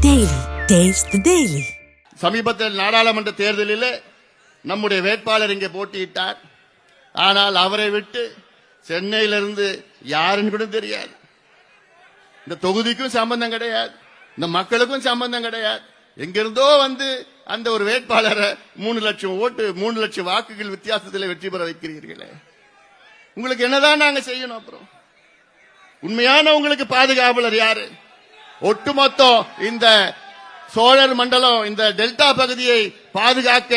Daily. Taste the Daily. சமீபத்தில் நாடாளுமன்ற தேர்தலில் நம்முடைய வேட்பாளர் இங்கே போட்டியிட்டார். ஆனால் அவரை விட்டு சென்னையிலிருந்து யாருன்னு கூட தெரியாது. இந்த தொகுதிக்கும் சம்பந்தம் கிடையாது, இந்த மக்களுக்கும் சம்பந்தம் கிடையாது. எங்கிருந்தோ வந்து அந்த ஒரு வேட்பாளரை 3 லட்சம் ஓட்டு 3 லட்சம் வாக்குகள் வித்தியாசத்தில் வெற்றி பெற வைக்கிறீர்களே, உங்களுக்கு என்னதான் நாங்க செய்யணும்? அப்புறம் உண்மையான உங்களுக்கு பாதுகாவலர் யாரு? ஒட்டுமொத்தம் இந்த சோழர் மண்டலம், இந்த டெல்டா பகுதியை பாதுகாக்க,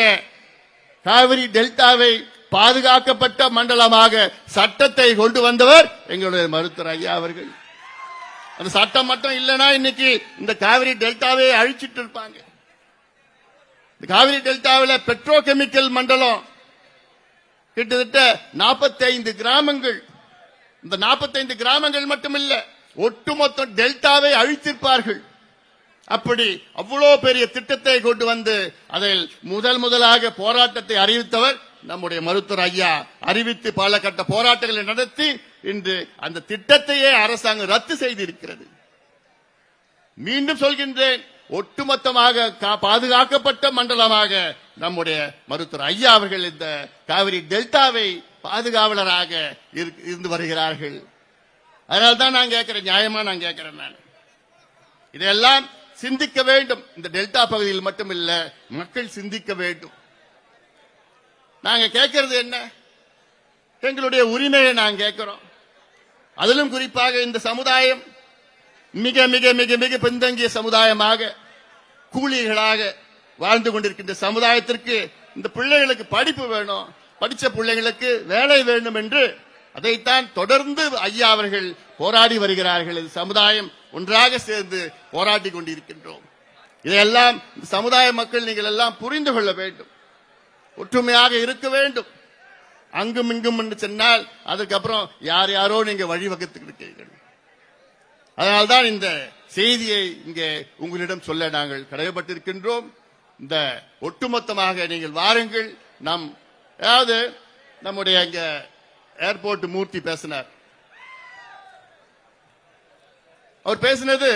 காவிரி டெல்டாவை பாதுகாக்கப்பட்ட மண்டலமாக சட்டத்தை கொண்டு வந்தவர் எங்களுடைய மருத்துவர் ஐயா அவர்கள். அந்த சட்டம் மட்டும் இல்லைன்னா இன்னைக்கு இந்த காவிரி டெல்டாவை அழிச்சிட்டு இருப்பாங்க. இந்த காவிரி டெல்டாவில் பெட்ரோ கெமிக்கல் மண்டலம் கிட்டத்தட்ட 45 கிராமங்கள். இந்த 45 கிராமங்கள் மட்டுமில்ல, ஒட்டுமொத்த டெல்டாவை அழித்திருப்பார்கள். அப்படி அவ்வளோ பெரிய திட்டத்தை கொண்டு வந்து அதில் முதலாக போராட்டத்தை அறிவித்தவர் நம்முடைய மருத்துவர் ஐயா. அறிவித்து பல கட்ட போராட்டங்களை நடத்தி இன்று அந்த திட்டத்தையே அரசாங்கம் ரத்து செய்திருக்கிறது. மீண்டும் சொல்கின்றேன், ஒட்டுமொத்தமாக பாதுகாக்கப்பட்ட மண்டலமாக நம்முடைய மருத்துவர் ஐயா அவர்கள் இந்த காவிரி டெல்டாவை பாதுகாவலராக இருந்து வருகிறார்கள். அதனால்தான் நான் கேட்கிறேன், நியாயமா நான் கேட்கிறேன். நான் இதெல்லாம் சிந்திக்க வேண்டும். இந்த டெல்டா பகுதியில் மட்டுமில்ல, மக்கள் சிந்திக்க வேண்டும். நாங்க கேட்கிறது என்ன? எங்களுடைய உரிமையை நாங்க கேட்கிறோம். அதிலும் குறிப்பாக இந்த சமுதாயம் மிக மிக மிக மிக பின்தங்கிய சமுதாயமாக, கூலிகளாக வாழ்ந்து கொண்டிருக்கின்ற சமுதாயத்திற்கு இந்த பிள்ளைகளுக்கு படிப்பு வேணும், படிச்ச பிள்ளைகளுக்கு வேலை வேண்டும் என்று அதைத்தான் தொடர்ந்து ஐயா அவர்கள் போராடி வருகிறார்கள். இது சமுதாயம் ஒன்றாக சேர்ந்து போராடி கொண்டிருக்கின்றோம். இதையெல்லாம் சமுதாய மக்கள் நீங்கள் எல்லாம் புரிந்து கொள்ள வேண்டும், ஒற்றுமையாக இருக்க வேண்டும். அங்கும் இங்கும் என்று சொன்னால் அதுக்கப்புறம் யாரோ நீங்க வழிவகுத்து இருக்கிறீர்கள். அதனால்தான் இந்த செய்தியை இங்கே உங்களிடம் சொல்ல நாங்கள் கடமைப்பட்டிருக்கின்றோம். இந்த ஒட்டுமொத்தமாக நீங்கள் வாருங்கள். அதாவது நம்முடைய இங்க ஏர்போர்ட் மூர்த்தி பேசினார். அவர் பேசினது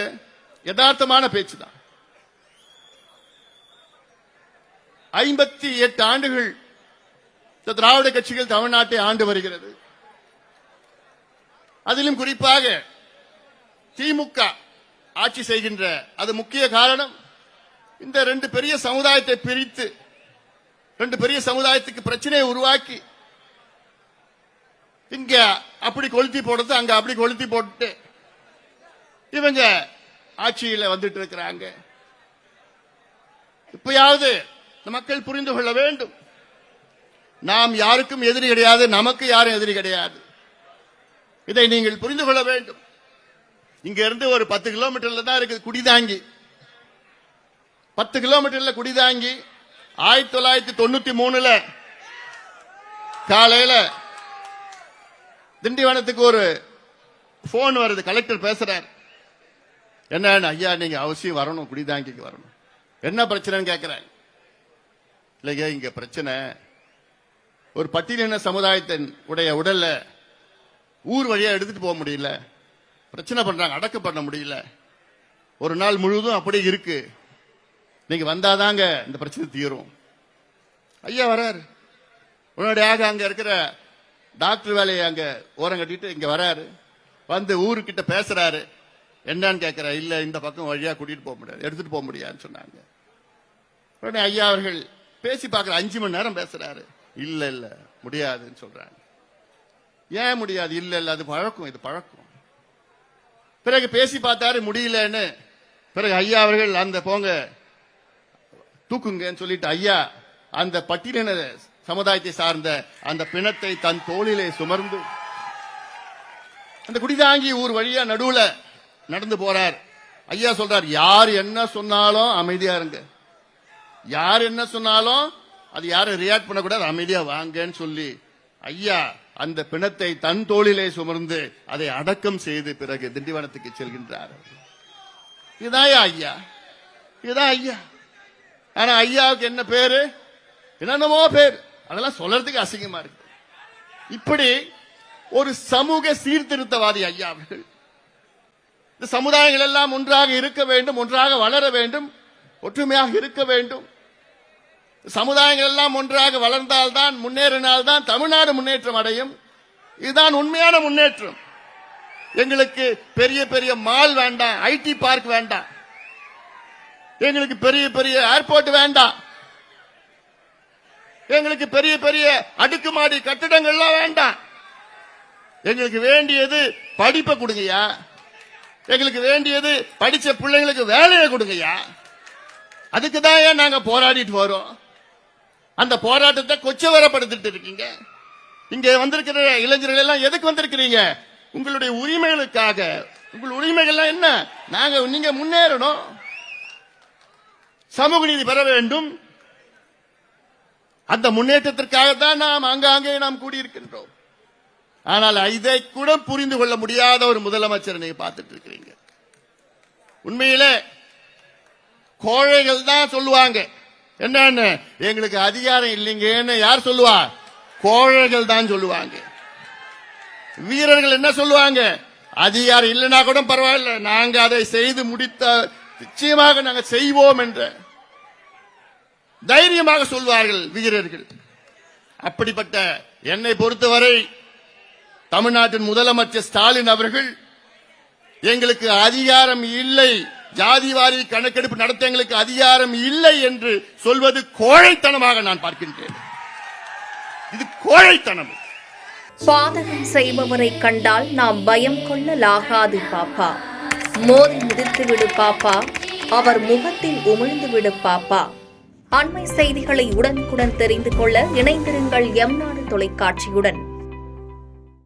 யதார்த்தமான பேச்சு தான். 58 ஆண்டுகள் திராவிட கட்சிகள் தமிழ்நாட்டை ஆண்டு வருகிறது. அதிலும் குறிப்பாக திமுக ஆட்சி செய்கின்ற அது முக்கிய காரணம். இந்த 2 பெரிய சமுதாயத்தை பிரித்து 2 பெரிய சமுதாயத்துக்கு பிரச்சனையை உருவாக்கி இங்க அப்படி கொளுத்தி போடுறது, அங்க அப்படி கொளுத்தி போட்டு இவங்க ஆட்சியில் வந்துட்டு இருக்கிறாங்க. இப்பயாவது மக்கள் புரிந்து கொள்ள வேண்டும், நாம் யாருக்கும் எதிரி கிடையாது, நமக்கு யாரும் எதிரி கிடையாது. இதை நீங்கள் புரிந்து கொள்ள வேண்டும். இங்க இருந்து ஒரு 10 கிலோமீட்டர்ல தான் இருக்குது குடிதாங்கி. 10 கிலோமீட்டர்ல குடிதாங்கி 1993 காலையில திண்டிவனத்துக்கு ஒரு போன் வருது. கலெக்டர் பேசுறார், என்ன ஐயா நீங்க அவசியம் வரணும், குடிதாங்கிக்கு வரணும். என்ன பிரச்சனைன்னு கேட்கிறாங்க. இல்லைங்க இங்க பிரச்சனை, ஒரு பட்டியலின சமுதாயத்தின் உடைய உடல்ல ஊர் வழியா எடுத்துட்டு போக முடியல, பிரச்சனை பண்றாங்க, அடக்கம் பண்ண முடியல, ஒரு நாள் முழுவதும் அப்படி இருக்கு, நீங்க வந்தாதாங்க இந்த பிரச்சனை தீரும். ஐயா வராரு, உடனடியாக அங்க இருக்கிற டாக்டர் வேலையை அங்க ஓரம் கட்டிட்டு இங்க வராரு. வந்து ஊருக்கிட்ட பேசுறாரு. என்னன்னு கேட்கிற, இல்ல இந்த பக்கம் வழியா கூட்டிட்டு போக முடியாது, எடுத்துட்டு போக முடியாதுன்னு சொன்னாங்க. உடனே ஐயா அவர்கள் பேசி பார்க்கிற 5 மணி நேரம் பேசுறாரு. இல்ல இல்ல முடியாதுன்னு சொல்றாங்க. ஏன் முடியாது? இல்ல இல்ல அது பழக்கம், இது பழக்கம். பிறகு பேசி பார்த்தாரு, முடியலன்னு. பிறகு ஐயா அவர்கள் அந்த போங்க தூக்குங்கன்னு சொல்லிட்டு ஐயா அந்த பட்டியலின சமுதாயத்தை சார்ந்த அந்த பிணத்தை தன் தோளிலே சுமர்ந்து அந்த குடிதாங்கி ஊர் வழியா நடுவுல நடந்து போறார். ஐயா சொல்றார், யார் என்ன சொன்னாலும் அமைதியா இருங்க, யார் என்ன சொன்னாலும் அது யாரும் ரியாக்ட் பண்ணக்கூடாது, அமைதியா வாங்கன்னு சொல்லி ஐயா அந்த பிணத்தை தன் தோளிலே சுமர்ந்து அதை அடக்கம் செய்து பிறகு திண்டிவனத்துக்கு செல்கின்றார். இதுதான் ஐயா, இதுதான் ஐயா. ஆனா ஐயாவுக்கு என்ன பேரு? என்னென்னமோ பேர், அதெல்லாம் சொல்றதுக்கு அசிங்கமா இருக்கு. இப்படி ஒரு சமூக சீர்திருத்தவாதி ஐயா அவர்கள். இந்த இந்த சமுதாயங்கள் எல்லாம் ஒன்றாக இருக்க வேண்டும், ஒன்றாக வளர வேண்டும், ஒற்றுமையாக இருக்க வேண்டும். சமுதாயங்கள் எல்லாம் ஒன்றாக வளர்ந்தால்தான், முன்னேறினால்தான் தமிழ்நாடு முன்னேற்றம் அடையும். இதுதான் உண்மையான முன்னேற்றம். எங்களுக்கு பெரிய பெரிய மால் வேண்டாம், ஐடி பார்க் வேண்டாம், எங்களுக்கு பெரிய பெரிய ஏர்போர்ட் வேண்டாம், எங்களுக்கு பெரிய பெரிய அடுக்குமாடி கட்டிடங்கள்லாம் வேண்டாம். எங்களுக்கு வேண்டியது படிப்பை கொடுங்கய்யா, எங்களுக்கு வேண்டியது படிச்ச பிள்ளைங்களுக்கு வேலையை கொடுங்கய்யா. அதுக்கு தான் ஏன் நாங்க போராடிட்டு வரோம். அந்த போராட்டத்தை கொச்சவரப்படுத்திட்டு இருக்கீங்க. இங்க வந்திருக்கிற இளைஞர்கள் எல்லாம் எதுக்கு வந்திருக்கிறீங்க? உங்களுடைய உரிமைகளுக்காக. உங்கள் உரிமைகள்லாம் என்ன? நீங்க முன்னேறணும், சமூக நீதி பெற வேண்டும். அந்த முன்னேற்றத்திற்காகத்தான் நாம் அங்காங்கே நாம் கூடியிருக்கின்றோம். ஆனால் இதை கூட புரிந்து கொள்ள முடியாத ஒரு முதலமைச்சர் நீங்க பார்த்துட்டு இருக்கிறீங்க. உண்மையிலே கோழைகள் தான் சொல்லுவாங்க, என்னன்னு எங்களுக்கு அதிகாரம் இல்லைங்கன்னு யார் சொல்லுவா? கோழைகள் தான் சொல்லுவாங்க. வீரர்கள் என்ன சொல்லுவாங்க? அதிகாரம் இல்லைன்னா கூட பரவாயில்ல, நாங்க அதை செய்து முடித்த நிச்சயமாக நாங்கள் செய்வோம் என்ற தைரியமாக சொல்வார்கள் வீரர்கள். அப்படிப்பட்ட என்னை பொறுத்தவரை தமிழ்நாட்டின் முதலமைச்சர் ஸ்டாலின் அவர்கள் எங்களுக்கு அதிகாரம் இல்லை, ஜாதிவாரி கணக்கெடுப்பு நடத்த எங்களுக்கு அதிகாரம் இல்லை என்று சொல்வது கோழைத்தனமாக நான் பார்க்கின்றேன். இது கோழைத்தனம். பாதகம் செய்பவரை கண்டால் நாம் பயம் கொள்ளலாகாது பாப்பா. மோதி மிதித்து விடு பாப்பா, அவர் முகத்தில் உமிழ்ந்து விடு பாப்பா. அண்மை செய்திகளை உடனுக்குடன் தெரிந்து கொள்ள இணைந்திருங்கள் எம் நாடு தொலைக்காட்சியுடன்.